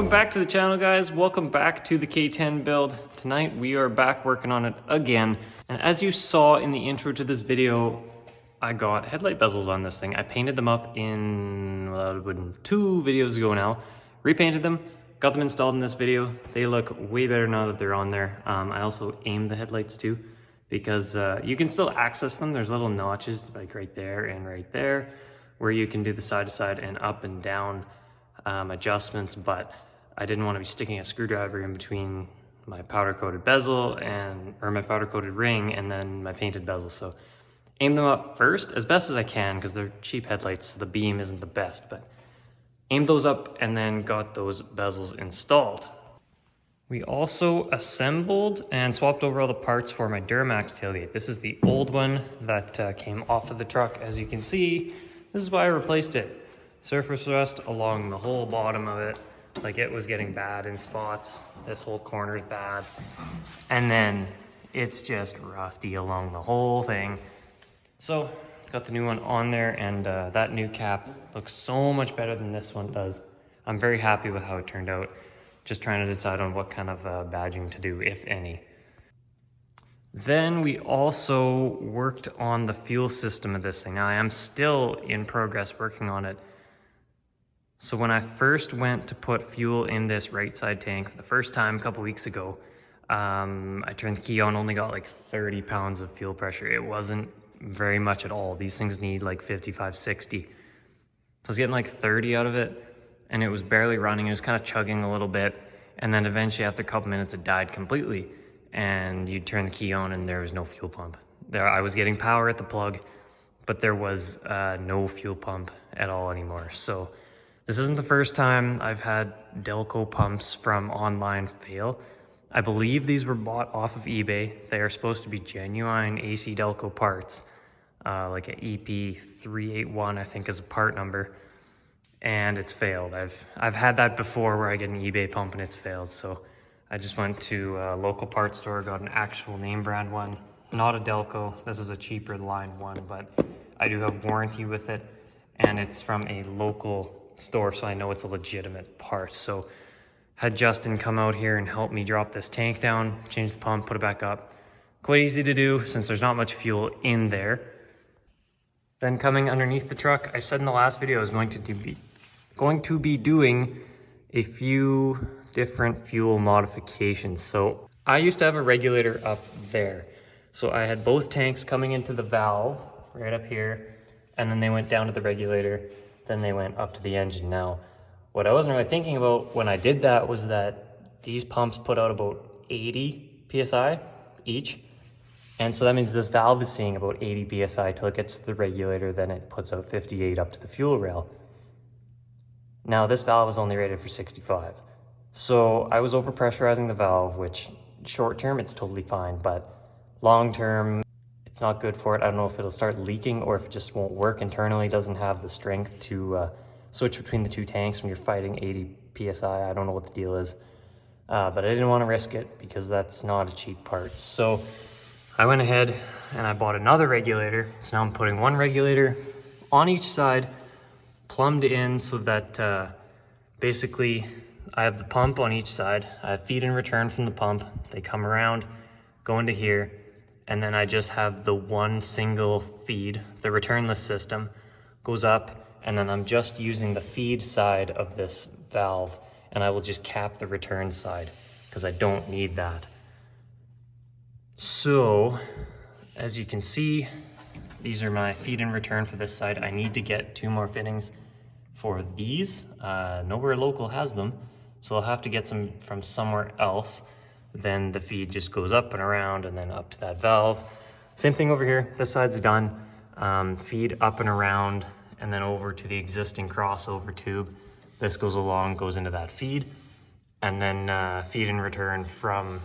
Welcome back to the channel, guys. Welcome back to the K10 build. Tonight we are back working on it again. And as you saw in the intro to this video, I got headlight bezels on this thing. I painted them up in, well, 2 videos ago now. Repainted them, got them installed in this video. They look way better now that they're on there. I also aimed the headlights too, because you can still access them. There's little notches like right there and right there, where you can do the side to side and up and down adjustments, but I didn't want to be sticking a screwdriver in between my powder coated bezel or my powder coated ring and then my painted bezel. So aim them up first as best as I can, because they're cheap headlights, so the beam isn't the best, but aimed those up and then got those bezels installed. We also assembled and swapped over all the parts for my Duramax tailgate. This is the old one that came off of the truck. As you can see, this is why I replaced it. Surface rust along the whole bottom of it. Like, it was getting bad in spots. This whole corner is bad. And then it's just rusty along the whole thing. So got the new one on there, and that new cap looks so much better than this one does. I'm very happy with how it turned out. Just trying to decide on what kind of badging to do, if any. Then we also worked on the fuel system of this thing. Now, I am still in progress working on it. So when I first went to put fuel in this right side tank for the first time a couple weeks ago, I turned the key on, only got like 30 pounds of fuel pressure. It wasn't very much at all. These things need like 55, 60. So I was getting like 30 out of it, and it was barely running. It was kind of chugging a little bit. And then eventually after a couple minutes, it died completely. And you'd turn the key on and there was no fuel pump. I was getting power at the plug, but there was no fuel pump at all anymore. So this isn't the first time I've had Delco pumps from online fail. I believe these were bought off of eBay. They are supposed to be genuine AC Delco parts, like an EP381, I think is a part number, and it's failed. I've had that before where I get an eBay pump and it's failed. So I just went to a local parts store, got an actual name brand one, not a Delco. This is a cheaper line one, but I do have warranty with it, and it's from a local store, so I know it's a legitimate part. So had Justin come out here and help me drop this tank down, change the pump, put it back up. Quite easy to do since there's not much fuel in there. Then coming underneath the truck, I said in the last video I was going to be doing a few different fuel modifications. So I used to have a regulator up there. So I had both tanks coming into the valve right up here, and then they went down to the regulator. Then they went up to the engine. Now, what I wasn't really thinking about when I did that was that these pumps put out about 80 PSI each. And so that means this valve is seeing about 80 PSI till it gets to the regulator, then it puts out 58 up to the fuel rail. Now, this valve is only rated for 65. So I was overpressurizing the valve, which short term, it's totally fine, but long term, it's not good for it. I don't know if it'll start leaking or if it just won't work internally. It doesn't have the strength to switch between the two tanks when you're fighting 80 PSI. I don't know what the deal is, but I didn't want to risk it because that's not a cheap part. So I went ahead and I bought another regulator. So now I'm putting one regulator on each side, plumbed in, so that basically I have the pump on each side. I have feed and return from the pump. They come around, go into here, and then I just have the one single feed. The returnless system goes up, and then I'm just using the feed side of this valve, and I will just cap the return side because I don't need that. So as you can see, these are my feed and return for this side. I need to get 2 more fittings for these. Nowhere local has them, so I'll have to get some from somewhere else. Then the feed just goes up and around and then up to that valve. Same thing over here, this side's done. Feed up and around and then over to the existing crossover tube. This goes along, goes into that feed, and then feed and return from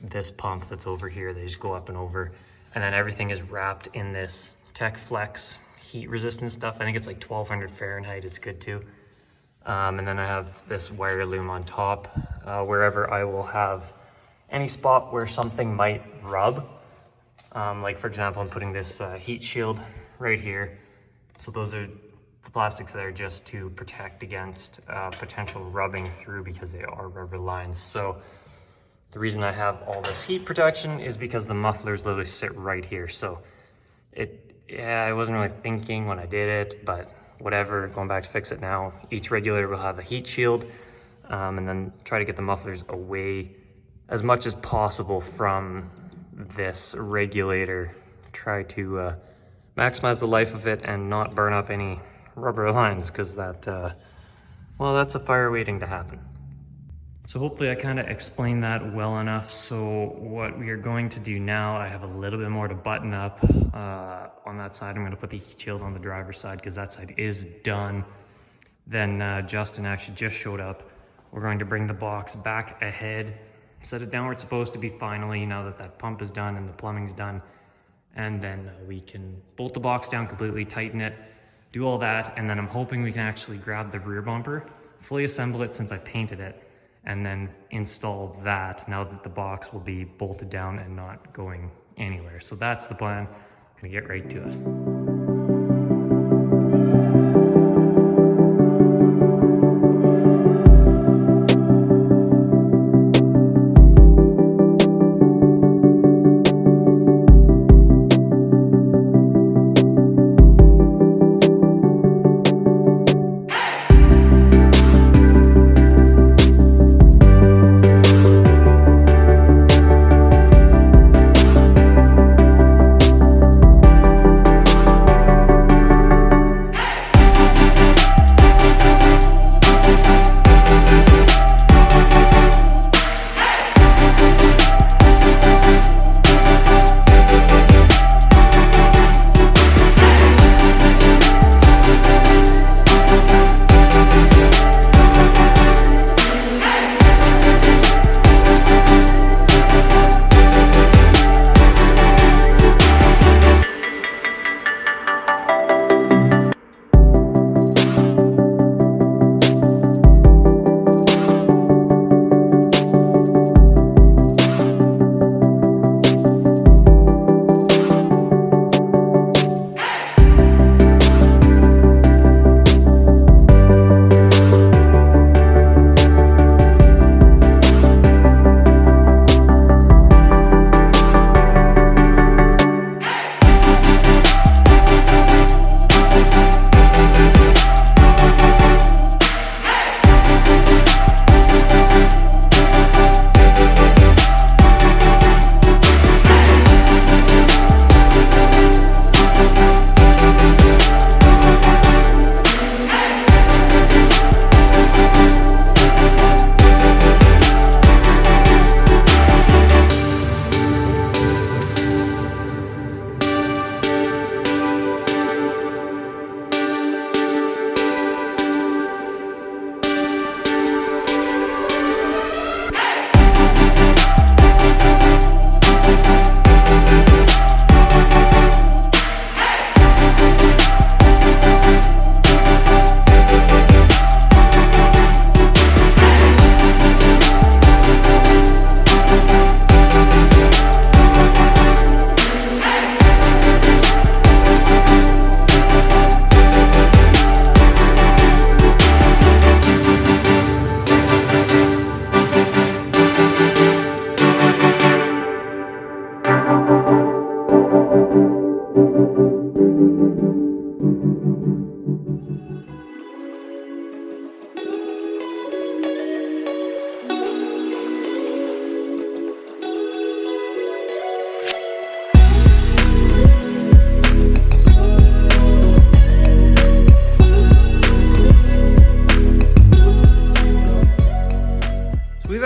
this pump that's over here. They just go up and over, and then everything is wrapped in this Tech Flex heat resistant stuff. I think it's like 1200 Fahrenheit, it's good too. And then I have this wire loom on top, wherever I will have any spot where something might rub. Like for example, I'm putting this heat shield right here. So those are the plastic's there just to protect against potential rubbing through because they are rubber lines. So the reason I have all this heat protection is because the mufflers literally sit right here. So I wasn't really thinking when I did it, but whatever, going back to fix it now. Each regulator will have a heat shield, and then try to get the mufflers away as much as possible from this regulator. Try to maximize the life of it and not burn up any rubber lines, because well, that's a fire waiting to happen. So hopefully I kind of explained that well enough. So what we are going to do now, I have a little bit more to button up on that side. I'm going to put the heat shield on the driver's side because that side is done. Then Justin actually just showed up. We're going to bring the box back ahead, set it down where it's supposed to be finally, now that that pump is done and the plumbing's done. And then we can bolt the box down completely, tighten it, do all that. And then I'm hoping we can actually grab the rear bumper, fully assemble it since I painted it, and then install that now that the box will be bolted down and not going anywhere. So that's the plan. I'm gonna get right to it.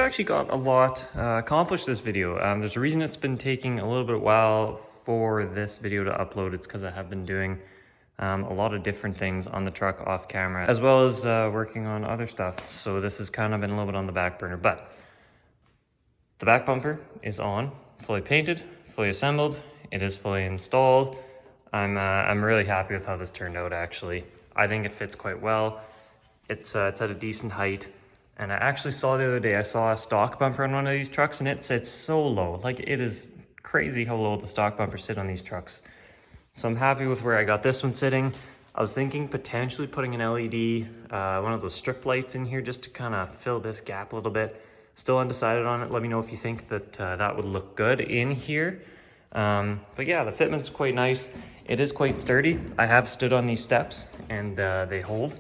Actually got a lot accomplished this video. There's a reason it's been taking a little bit while for this video to upload. It's because I have been doing a lot of different things on the truck off camera, as well as working on other stuff. So this has kind of been a little bit on the back burner, but the back bumper is on, fully painted, fully assembled. It is fully installed. I'm really happy with how this turned out, actually. I think it fits quite well. It's at a decent height. And I actually saw the other day, I saw a stock bumper on one of these trucks and it sits so low. Like, it is crazy how low the stock bumpers sit on these trucks. So I'm happy with where I got this one sitting. I was thinking potentially putting an LED, one of those strip lights in here just to kind of fill this gap a little bit. Still undecided on it. Let me know if you think that that would look good in here. But yeah, the fitment's quite nice. It is quite sturdy. I have stood on these steps and they hold.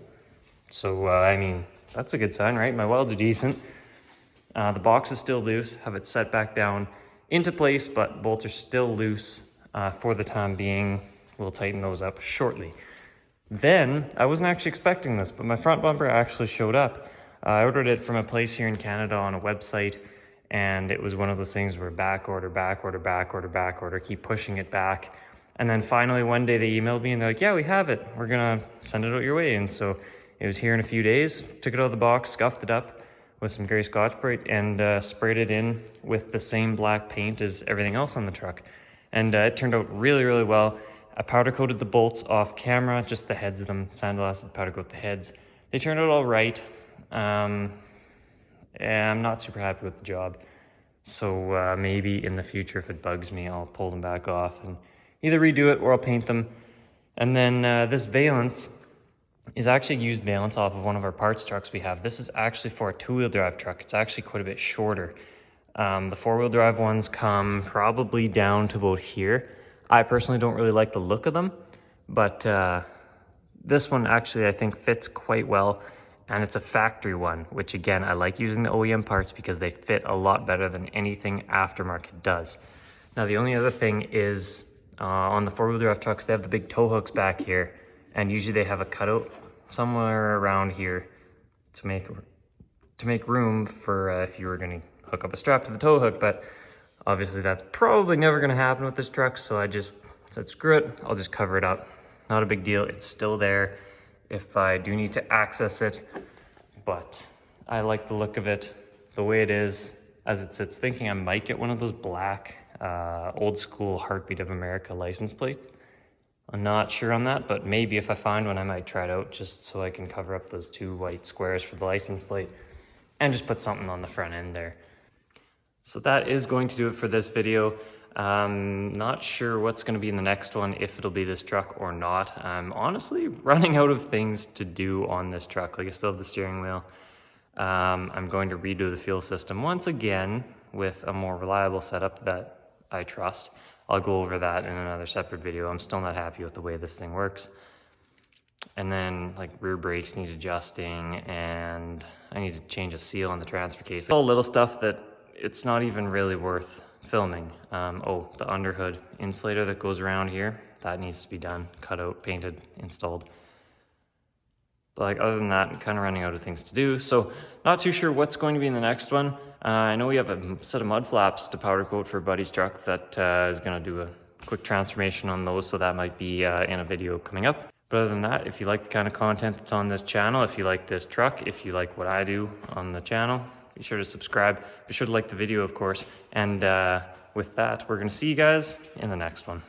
So, I mean, that's a good sign, right? My welds are decent. The box is still loose. Have it set back down into place, but bolts are still loose for the time being. We'll tighten those up shortly. Then, I wasn't actually expecting this, but my front bumper actually showed up. I ordered it from a place here in Canada on a website, and it was one of those things where back order, keep pushing it back. And then finally one day they emailed me and they're like, yeah, we have it. We're gonna send it out your way. And so it was here in a few days, took it out of the box, scuffed it up with some gray Scotch-Brite and sprayed it in with the same black paint as everything else on the truck. And it turned out really, really well. I powder coated the bolts off camera, just the heads of them, sandblasted, powder coat the heads. They turned out all right. I'm not super happy with the job. So maybe in the future, if it bugs me, I'll pull them back off and either redo it or I'll paint them. And then this valance is actually used valance off of one of our parts trucks we have. This is actually for a two-wheel drive truck. It's actually quite a bit shorter. The four-wheel drive ones come probably down to about here. I personally don't really like the look of them, but this one actually I think fits quite well. And it's a factory one, which again, I like using the OEM parts because they fit a lot better than anything aftermarket does. Now, the only other thing is on the four-wheel drive trucks, they have the big tow hooks back here. And usually they have a cutout somewhere around here to make room for if you were gonna hook up a strap to the tow hook. But obviously that's probably never gonna happen with this truck. So I just said, screw it, I'll just cover it up. Not a big deal, it's still there if I do need to access it, but I like the look of it, the way it is, as it sits, thinking I might get one of those black, old school Heartbeat of America license plates. I'm not sure on that, but maybe if I find one, I might try it out just so I can cover up those two white squares for the license plate and just put something on the front end there. So that is going to do it for this video. Not sure what's going to be in the next one, if it'll be this truck or not. I'm honestly running out of things to do on this truck. Like, I still have the steering wheel. I'm going to redo the fuel system once again with a more reliable setup that I trust. I'll go over that in another separate video. I'm still not happy with the way this thing works. And then like rear brakes need adjusting, and I need to change a seal on the transfer case. All little stuff that it's not even really worth filming. Oh, the underhood insulator that goes around here, that needs to be done, cut out, painted, installed. But like, other than that, I'm kind of running out of things to do. So not too sure what's going to be in the next one. I know we have a set of mud flaps to powder coat for Buddy's truck that is going to do a quick transformation on those. So that might be in a video coming up. But other than that, if you like the kind of content that's on this channel, if you like this truck, if you like what I do on the channel, be sure to subscribe. Be sure to like the video, of course. And with that, we're going to see you guys in the next one.